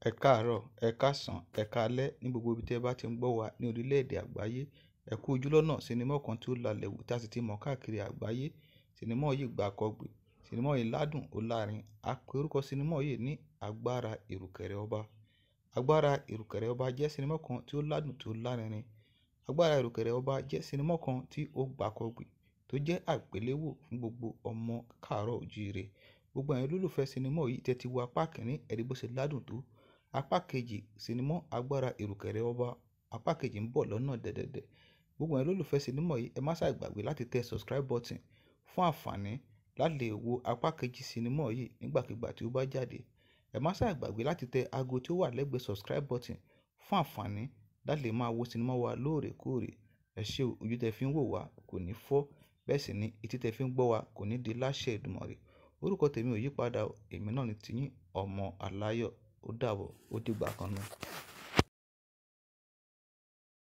Ẹ káàárọ̀, ẹ káàsán, ẹ káalẹ́ ní gbogbo ibi tí ẹ bá ti ń gbọ́ wa ní orílẹ̀-èdè àgbáyé. Ẹ kú ojúlọ́nà sinimá kan tí ó lalẹ̀ wù tí a sì ti mọ̀ káàkiri àgbáyé. Sinimá yìí gbàkọgbè, sinimá yìí ládùn ó lárinrin. A pe orúkọ sinimá yìí ní Agbára Ìrùkẹ̀rẹ̀ Ọba. Agbára Ìrùkẹ̀rẹ̀ Ọba jẹ́ sinimá kan tí ó ládùn tí ó lárinrin. Agbára Ìrùkẹ̀rẹ̀ Ọba jẹ́ sinimá kan tí ó gbàkọgbè tó jẹ́ àgbéléwò fún gbogbo ọmọ káàárọ̀ oòjíire. Gbogbo ẹ̀yin olólùfẹ́ sinimá yìí tẹ́ ti wo apá kìíní, ẹ rí bó ṣe ládùn tó. Apá kejì sinimá Agbára Ìrùkẹ̀rẹ̀ Ọba, apá kejì ń bọ̀ lọ́nà dẹ̀dẹ̀dẹ̀. Gbogbo ẹ̀yin olólùfẹ́ sinimá yìí, ẹ má ṣàì gbàgbé láti tẹ subscribe button fún àǹfààní láti lè wo apá kejì sinimá yìí nígbàkigbà tí ó bá jáde. Ẹ má ṣàì gbàgbé láti tẹ aago tí ó wà lẹ́gbẹ̀ẹ́ subscribe button fún àǹfààní láti lè máa wo sinimá wa lóòrèkóòrè. Ẹ ṣé o, ojú tẹ fi ń wò wá kò ní fọ́, bẹ́ẹ̀ sì ni etí tẹ fi ń gbọ́ wa kò ní di láṣẹ Èdùmàrè. Orúkọ tèmi ò yípadà o, èmi náà ni tiyín ọmọ aláyọ̀. Ó dàbọ̀, ó dìgbà kan náà.